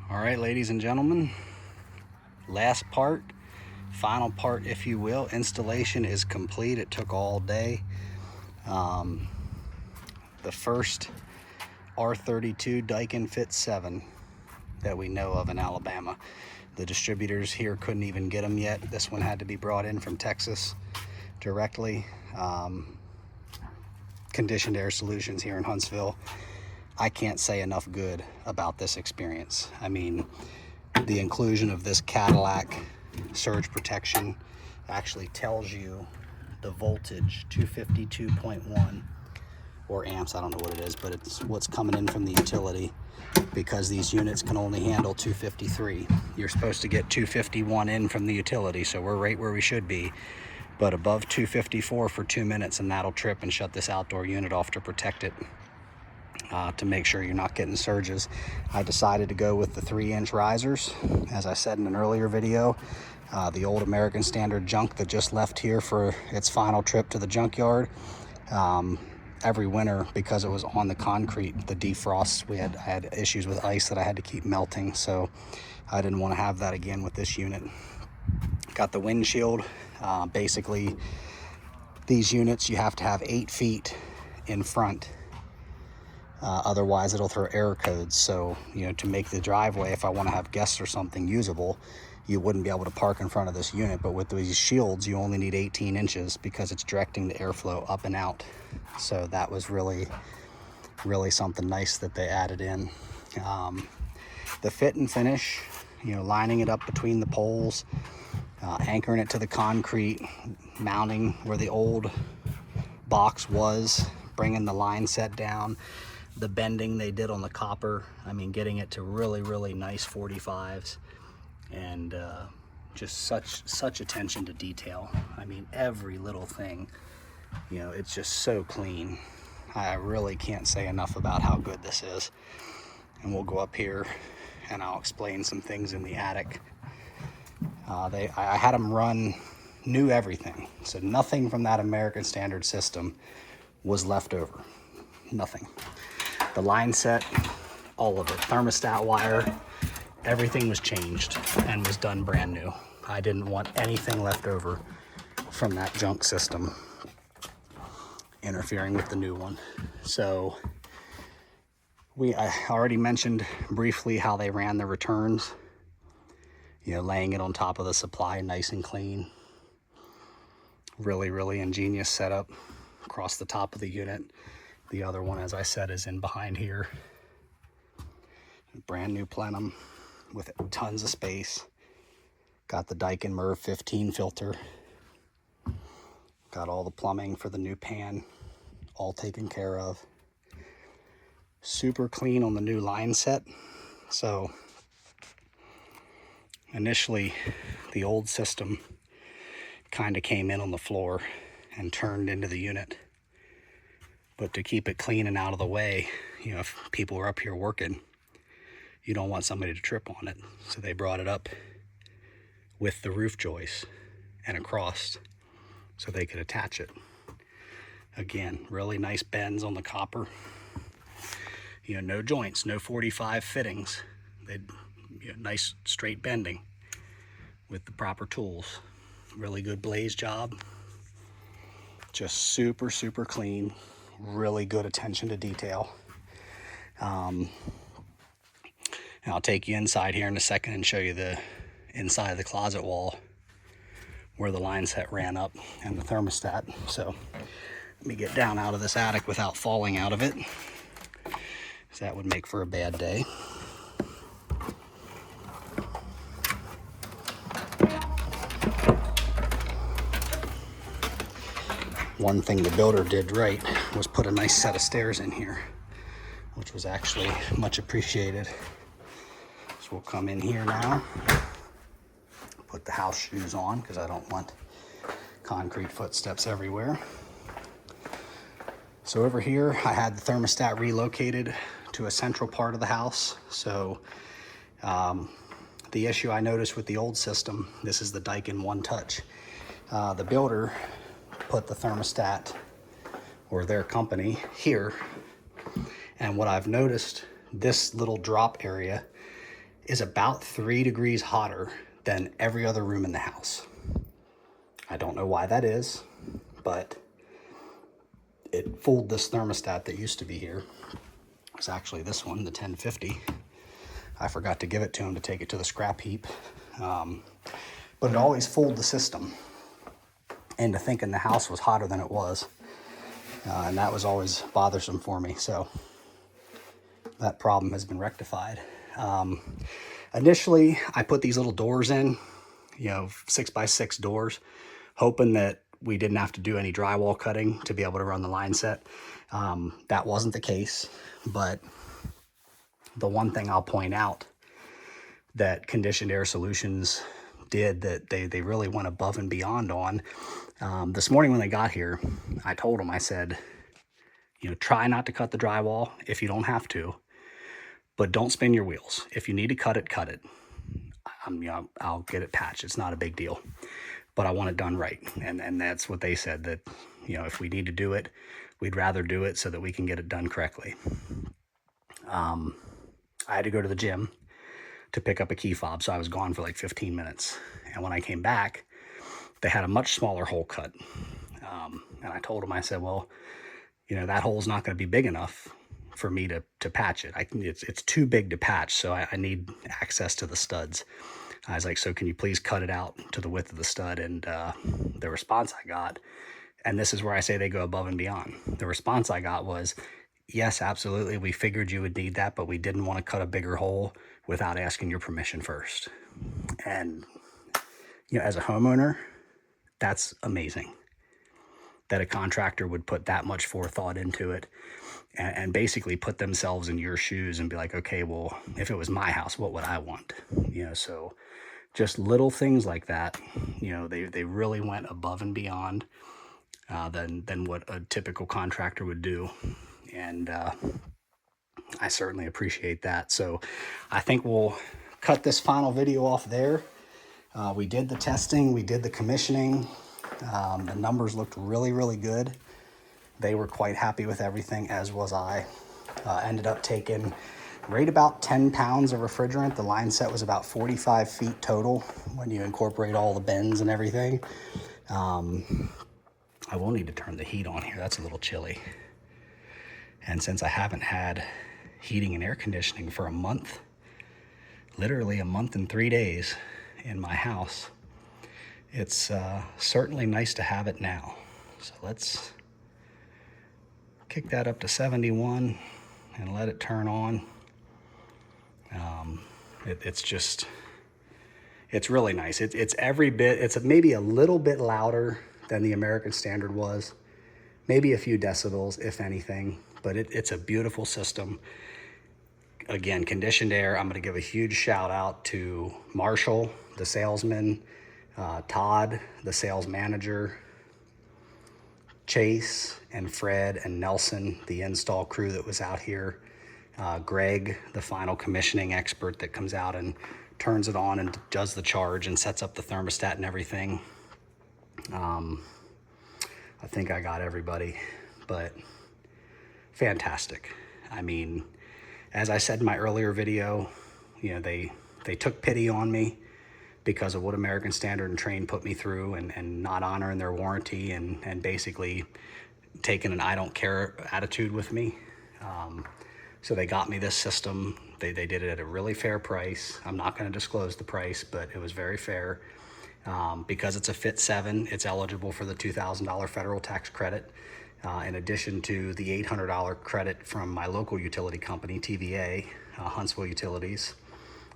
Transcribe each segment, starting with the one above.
All right, ladies and gentlemen, last part, final part, if you will. Installation is complete. It took all day. The first R32 Daikin Fit 7 that we know of in Alabama. The distributors here couldn't even get them yet. This one had to be brought in from Texas directly. Conditioned Air Solutions here in Huntsville. I can't say enough good about this experience. I mean, the inclusion of this Cadillac surge protection actually tells you the voltage, 252.1 or amps, I don't know what it is, but it's what's coming in from the utility, because these units can only handle 253. You're supposed to get 251 in from the utility, so we're right where we should be, but above 254 for 2 minutes, and that'll trip and shut this outdoor unit off to protect it, to make sure you're not getting surges. I decided to go with the 3-inch risers. As I said in an earlier video, the old American Standard junk that just left here for its final trip to the junkyard. Every winter, because it was on the concrete, the defrosts, I had issues with ice that I had to keep melting, so I didn't want to have that again with this unit. Got the windshield. Basically, these units, you have to have 8 feet in front. Otherwise, it'll throw error codes. So, to make the driveway, if I want to have guests or something usable, you wouldn't be able to park in front of this unit. But with these shields, you only need 18 inches because it's directing the airflow up and out. So that was really, really something nice that they added in. The fit and finish, lining it up between the poles, anchoring it to the concrete, mounting where the old box was, bringing the line set down, the bending they did on the copper, I mean, getting it to really, really nice 45s, and just such attention to detail. I mean, every little thing, it's just so clean. I really can't say enough about how good this is. And we'll go up here and I'll explain some things in the attic. I had them run new everything, so nothing from that American Standard system was left over. Nothing. The line set, all of it, thermostat wire, everything was changed and was done brand new. I didn't want anything left over from that junk system interfering with the new one. So I already mentioned briefly how they ran the returns, laying it on top of the supply nice and clean. Really, really ingenious setup across the top of the unit. The other one, as I said, is in behind here. Brand new plenum with tons of space. Got the Daikin MERV 15 filter. Got all the plumbing for the new pan, all taken care of. Super clean on the new line set. So initially, the old system kind of came in on the floor and turned into the unit. But to keep it clean and out of the way, if people are up here working, you don't want somebody to trip on it. So they brought it up with the roof joist and across so they could attach it. Again, really nice bends on the copper. No joints, no 45 fittings. Nice straight bending with the proper tools. Really good blaze job. Just super, super clean. Really good attention to detail. And I'll take you inside here in a second and show you the inside of the closet wall where the line set ran up and the thermostat. So let me get down out of this attic without falling out of it, because that would make for a bad day. One thing the builder did right was put a nice set of stairs in here, which was actually much appreciated. So we'll come in here now, put the house shoes on because I don't want concrete footsteps everywhere. So over here, I had the thermostat relocated to a central part of the house. So the issue I noticed with the old system, this is the Daikin One Touch. The builder put the thermostat, or their company, here. And what I've noticed, this little drop area is about 3 degrees hotter than every other room in the house. I don't know why that is, but it fooled this thermostat that used to be here. It's actually this one, the 1050. I forgot to give it to him to take it to the scrap heap. But it always fooled the system into thinking the house was hotter than it was. And that was always bothersome for me. So that problem has been rectified. Initially, I put these little doors in, 6x6 doors, hoping that we didn't have to do any drywall cutting to be able to run the line set. That wasn't the case, but the one thing I'll point out that Conditioned Air Solutions did that they really went above and beyond on. This morning when they got here, I told them, I said, try not to cut the drywall if you don't have to, but don't spin your wheels. If you need to cut it, cut it. I'll get it patched. It's not a big deal, but I want it done right. And that's what they said, that, if we need to do it, we'd rather do it so that we can get it done correctly. I had to go to the gym to pick up a key fob, so I was gone for like 15 minutes. And when I came back, they had a much smaller hole cut. And I told them, I said, well, that hole's not going to be big enough for me to patch it. It's too big to patch, so I need access to the studs. I was like, so can you please cut it out to the width of the stud? And the response I got, and this is where I say they go above and beyond. The response I got was, yes, absolutely. We figured you would need that, but we didn't want to cut a bigger hole without asking your permission first. And, as a homeowner, that's amazing that a contractor would put that much forethought into it and basically put themselves in your shoes and be like, okay, well, if it was my house, what would I want? So just little things like that, they really went above and beyond than what a typical contractor would do. And I certainly appreciate that. So I think we'll cut this final video off there. We did the testing, we did the commissioning. The numbers looked really, really good. They were quite happy with everything, as was I. Ended up taking right about 10 pounds of refrigerant. The line set was about 45 feet total when you incorporate all the bends and everything. I will need to turn the heat on here. That's a little chilly. And since I haven't had heating and air conditioning for a month, literally a month and 3 days in my house, it's certainly nice to have it now. So let's kick that up to 71 and let it turn on. It's really nice. It's every bit, it's maybe a little bit louder than the American Standard was, maybe a few decibels, if anything, but it's a beautiful system. Again, Conditioned Air, I'm gonna give a huge shout out to Marshall, the salesman, Todd, the sales manager, Chase and Fred and Nelson, the install crew that was out here, Greg, the final commissioning expert that comes out and turns it on and does the charge and sets up the thermostat and everything. I think I got everybody, but fantastic. I mean, as I said in my earlier video, they took pity on me because of what American Standard and Trane put me through and not honoring their warranty and basically taking an I don't care attitude with me. So they got me this system. They did it at a really fair price. I'm not going to disclose the price, but it was very fair. Because it's a Fit 7, it's eligible for the $2,000 federal tax credit, in addition to the $800 credit from my local utility company, TVA, Huntsville Utilities.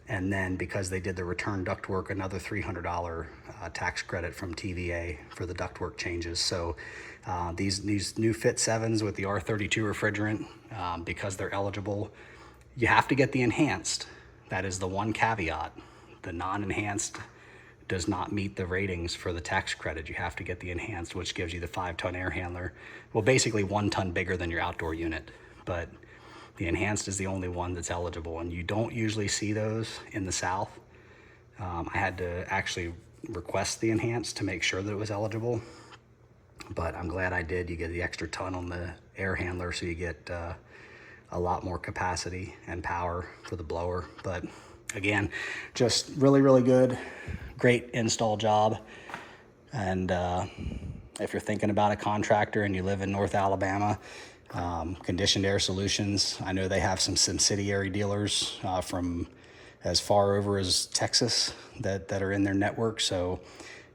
And then because they did the return ductwork, another $300 tax credit from TVA for the ductwork changes. So these new Fit 7s with the R32 refrigerant, because they're eligible, you have to get the enhanced. That is the one caveat. The non-enhanced does not meet the ratings for the tax credit. You have to get the enhanced, which gives you the 5-ton air handler. Well, basically 1 ton bigger than your outdoor unit, but the enhanced is the only one that's eligible, and you don't usually see those in the South. I had to actually request the enhanced to make sure that it was eligible, but I'm glad I did. You get the extra ton on the air handler, so you get a lot more capacity and power for the blower. But Again, just really, really good, great install job. And if you're thinking about a contractor and you live in North Alabama, Conditioned Air Solutions, I know they have some subsidiary dealers from as far over as Texas that are in their network. So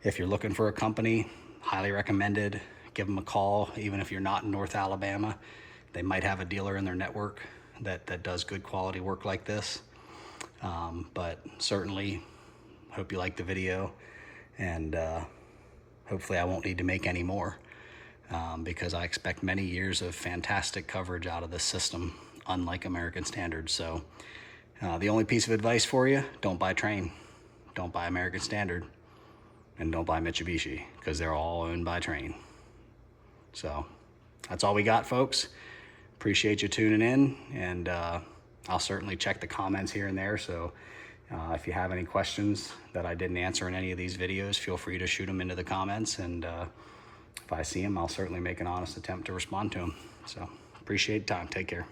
if you're looking for a company, highly recommended. Give them a call, even if you're not in North Alabama. They might have a dealer in their network that does good quality work like this. But certainly, hope you liked the video, and hopefully I won't need to make any more, because I expect many years of fantastic coverage out of this system, unlike American Standard. So the only piece of advice for you, don't buy Trane, don't buy American Standard, and don't buy Mitsubishi, because they're all owned by Trane. So that's all we got, folks. Appreciate you tuning in, and I'll certainly check the comments here and there. So if you have any questions that I didn't answer in any of these videos, feel free to shoot them into the comments, and if I see them, I'll certainly make an honest attempt to respond to them. So appreciate the time. Take care.